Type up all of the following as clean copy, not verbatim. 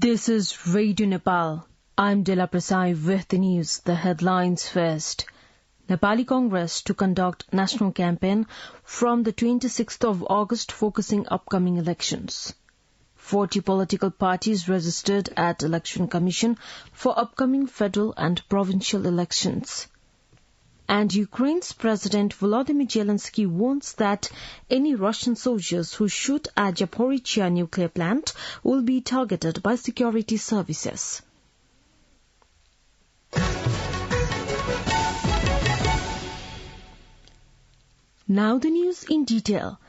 This is Radio Nepal. I'm Dela Prasai with the news. The headlines first. Nepali Congress to conduct national campaign from the 26th of August focusing upcoming elections. 40 political parties registered at Election Commission for upcoming federal and provincial elections. And Ukraine's President Volodymyr Zelensky warns that any Russian soldiers who shoot at Zaporizhzhia nuclear plant will be targeted by security services. Now the news in detail.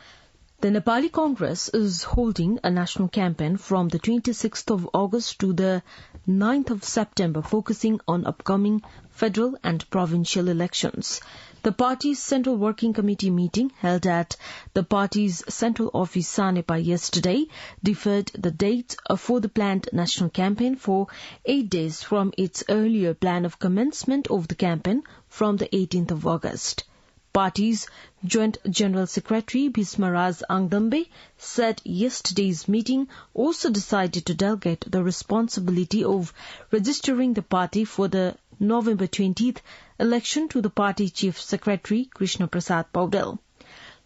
The Nepali Congress is holding a national campaign from the 26th of August to the 9th of September, focusing on upcoming federal and provincial elections. The party's Central Working Committee meeting held at the party's central office Sanepa yesterday deferred the date for the planned national campaign for 8 days from its earlier plan of commencement of the campaign from the 18th of August. Party's Joint General Secretary Bhismaraj Angdambe said yesterday's meeting also decided to delegate the responsibility of registering the party for the November 20th election to the party Chief Secretary Krishna Prasad Paudel.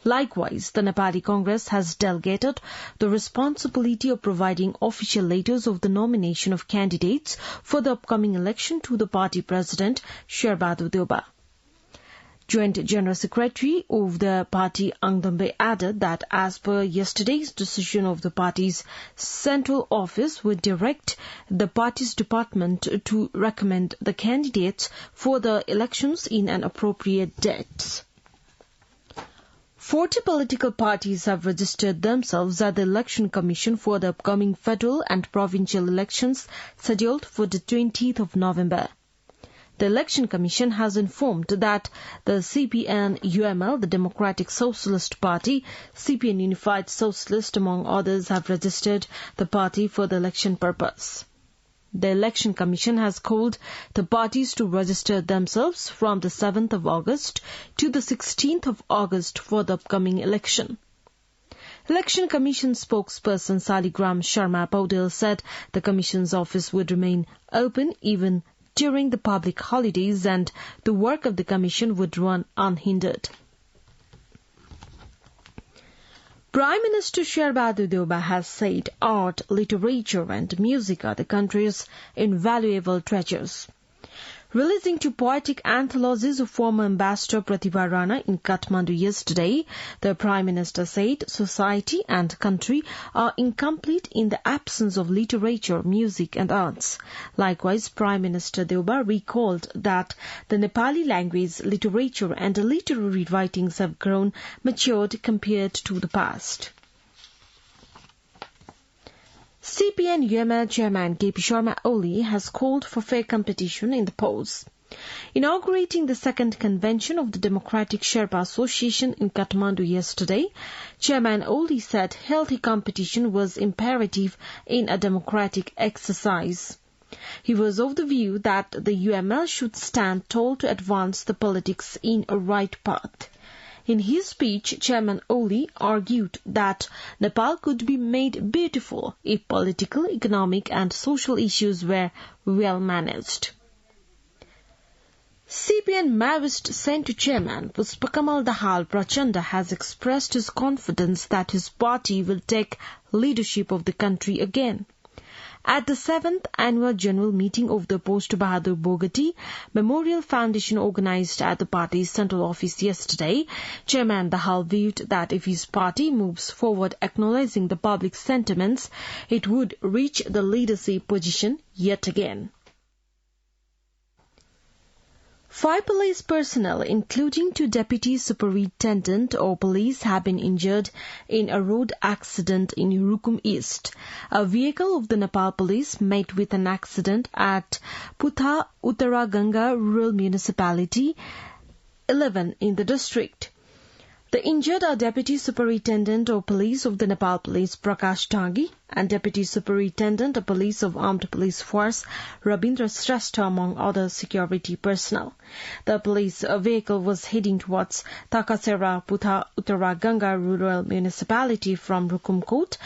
Likewise, the Nepali Congress has delegated the responsibility of providing official letters of the nomination of candidates for the upcoming election to the party President Sherbadu Deuba. Joint General Secretary of the party Angdambe added that as per yesterday's decision of the party's central office would direct the party's department to recommend the candidates for the elections in an appropriate date. 40 political parties have registered themselves at the Election Commission for the upcoming federal and provincial elections scheduled for the 20th of November. The Election Commission has informed that the CPN-UML, the Democratic Socialist Party, CPN Unified Socialist, among others, have registered the party for the election purpose. The Election Commission has called the parties to register themselves from the 7th of August to the 16th of August for the upcoming election. Election Commission spokesperson Saligram Sharma Paudel said the Commission's office would remain open even during the public holidays and the work of the Commission would run unhindered. Prime Minister Sherbadu Deuba has said art, literature and music are the country's invaluable treasures. Releasing two poetic anthologies of former Ambassador Pratibha Rana in Kathmandu yesterday, the Prime Minister said society and country are incomplete in the absence of literature, music and arts. Likewise, Prime Minister Deuba recalled that the Nepali language, literature and literary writings have grown matured compared to the past. CPN-UML Chairman KP Sharma Oli has called for fair competition in the polls. Inaugurating the second convention of the Democratic Sherpa Association in Kathmandu yesterday, Chairman Oli said healthy competition was imperative in a democratic exercise. He was of the view that the UML should stand tall to advance the politics in a right path. In his speech, Chairman Oli argued that Nepal could be made beautiful if political, economic and social issues were well managed. CPN Maoist Centre Chairman Puspakamal Dahal Prachanda has expressed his confidence that his party will take leadership of the country again. At the 7th Annual General Meeting of the Post Bahadur Bogati Memorial Foundation organized at the party's central office yesterday, Chairman Dahal viewed that if his party moves forward acknowledging the public sentiments, it would reach the leadership position yet again. 5 police personnel, including 2 deputy superintendent of police, have been injured in a road accident in Rukum East. A vehicle of the Nepal Police met with an accident at Putha Uttaraganga Rural Municipality 11 in the district. The injured are Deputy Superintendent of Police of the Nepal Police Prakash Tangi and Deputy Superintendent of Police of Armed Police Force Rabindra Shrestha, among other security personnel. The police vehicle was heading towards Takasera Putha Uttaraganga Rural Municipality from Rukumkot.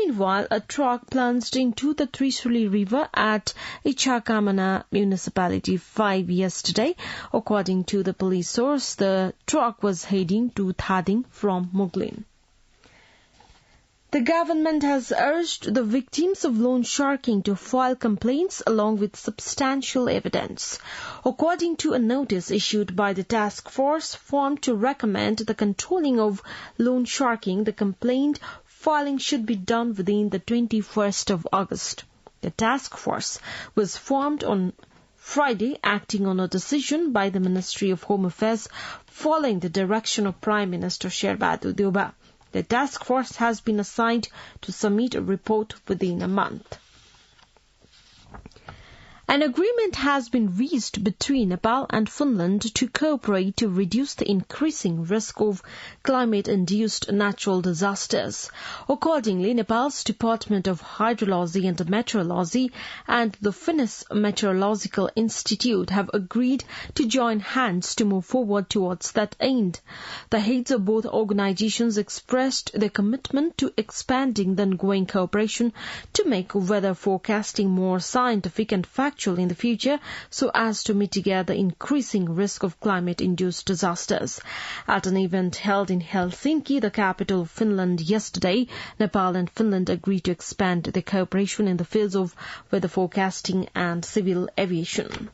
Meanwhile, a truck plunged into the Trisuli River at Ichakamana Municipality 5 yesterday. According to the police source, the truck was heading to Thading from Muglin. The government has urged the victims of loan sharking to file complaints along with substantial evidence. According to a notice issued by the task force formed to recommend the controlling of loan sharking, the complaint filing should be done within the 21st of August. The task force was formed on Friday, acting on a decision by the Ministry of Home Affairs following the direction of Prime Minister Sherbadu Deuba. The task force has been assigned to submit a report within a month. An agreement has been reached between Nepal and Finland to cooperate to reduce the increasing risk of climate-induced natural disasters. Accordingly, Nepal's Department of Hydrology and Meteorology and the Finnish Meteorological Institute have agreed to join hands to move forward towards that end. The heads of both organizations expressed their commitment to expanding the ongoing cooperation to make weather forecasting more scientific and factual in the future so as to mitigate the increasing risk of climate-induced disasters. At an event held in Helsinki, the capital of Finland, yesterday, Nepal and Finland agreed to expand their cooperation in the fields of weather forecasting and civil aviation.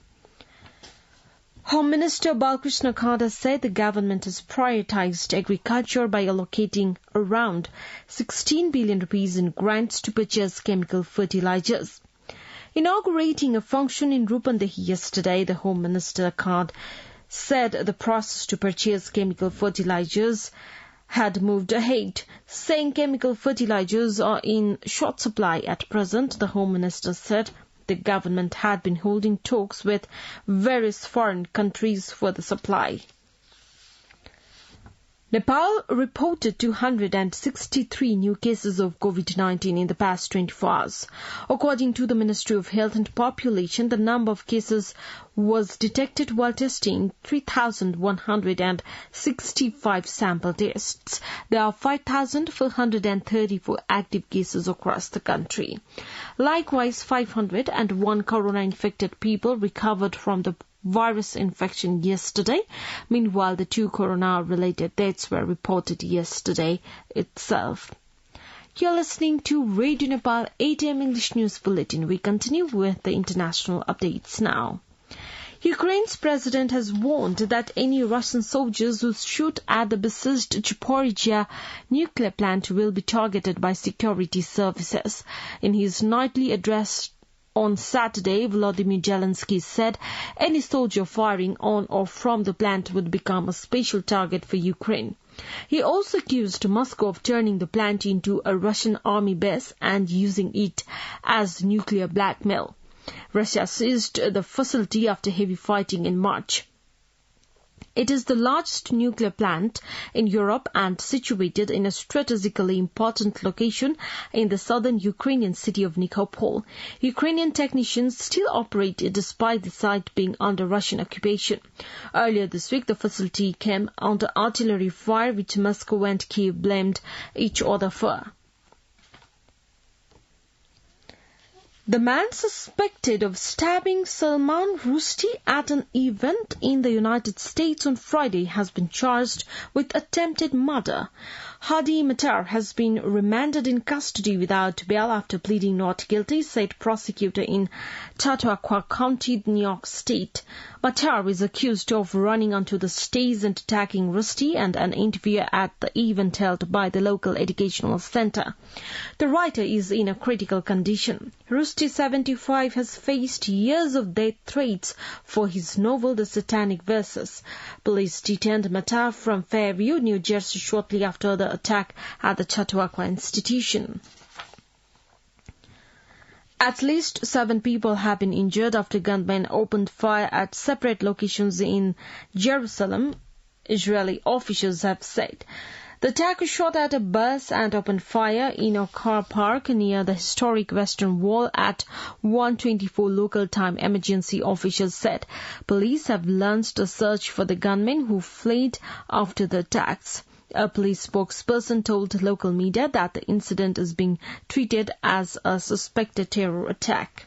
Home Minister Balkrishna Khada said the government has prioritized agriculture by allocating around 16 billion rupees in grants to purchase chemical fertilizers. Inaugurating a function in Rupandehi yesterday, the Home Minister Khad said the process to purchase chemical fertilizers had moved ahead. Saying chemical fertilizers are in short supply at present, the Home Minister said the government had been holding talks with various foreign countries for the supply. Nepal reported 263 new cases of COVID-19 in the past 24 hours. According to the Ministry of Health and Population, the number of cases was detected while testing 3,165 sample tests. There are 5,434 active cases across the country. Likewise, 501 corona-infected people recovered from the virus infection yesterday. Meanwhile, the 2 corona-related deaths were reported yesterday itself. You're listening to Radio Nepal 8 AM English News Bulletin. We continue with the international updates now. Ukraine's president has warned that any Russian soldiers who shoot at the besieged Zaporizhzhia nuclear plant will be targeted by security services. In his nightly address on Saturday, Volodymyr Zelensky said any soldier firing on or from the plant would become a special target for Ukraine. He also accused Moscow of turning the plant into a Russian army base and using it as nuclear blackmail. Russia seized the facility after heavy fighting in March. It is the largest nuclear plant in Europe and situated in a strategically important location in the southern Ukrainian city of Nikopol. Ukrainian technicians still operate despite the site being under Russian occupation. Earlier this week, the facility came under artillery fire, which Moscow and Kyiv blamed each other for. The man suspected of stabbing Salman Rushdie at an event in the United States on Friday has been charged with attempted murder. Hadi Matar has been remanded in custody without bail after pleading not guilty, said prosecutor in Chautauqua County, New York State. Matar is accused of running onto the stage and attacking Rushdie and an interviewer at the event held by the local educational center. The writer is in a critical condition. Rushdie, 75, has faced years of death threats for his novel The Satanic Verses. Police detained Matar from Fairview, New Jersey shortly after the attack at the Chautauqua institution. At least 7 people have been injured after gunmen opened fire at separate locations in Jerusalem, Israeli officials have said. The attacker shot at a bus and opened fire in a car park near the historic Western Wall at 1:24 local time, emergency officials said. Police have launched a search for the gunmen who fled after the attacks. A police spokesperson told local media that the incident is being treated as a suspected terror attack.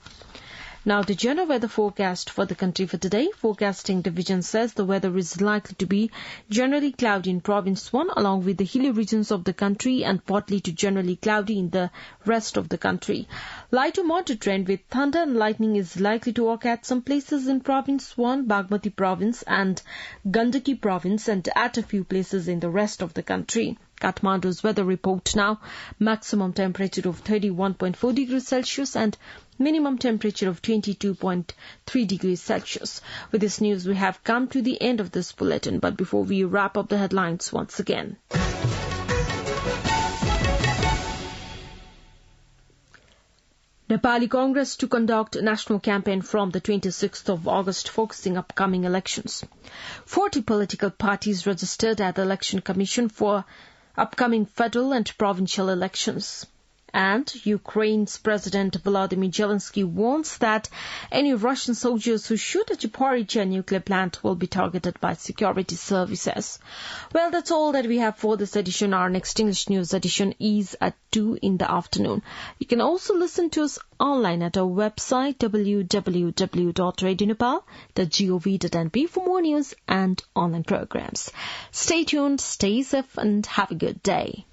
Now, the general weather forecast for the country for today. Forecasting division says the weather is likely to be generally cloudy in Province 1 along with the hilly regions of the country and partly to generally cloudy in the rest of the country. Light to moderate rain with thunder and lightning is likely to occur at some places in Province 1, Bagmati Province and Gandaki Province and at a few places in the rest of the country. Kathmandu's weather report now. Maximum temperature of 31.4 degrees Celsius and minimum temperature of 22.3 degrees Celsius. With this news, we have come to the end of this bulletin. But before we wrap up the headlines once again. Nepali Congress to conduct a national campaign from the 26th of August focusing upcoming elections. 40 political parties registered at the Election Commission for upcoming federal and provincial elections. And Ukraine's President Volodymyr Zelensky warns that any Russian soldiers who shoot at Zaporizhzhia nuclear plant will be targeted by security services. Well, that's all that we have for this edition. Our next English news edition is at 2 in the afternoon. You can also listen to us online at our website www.radionepal.gov.np for more news and online programs. Stay tuned, stay safe and have a good day.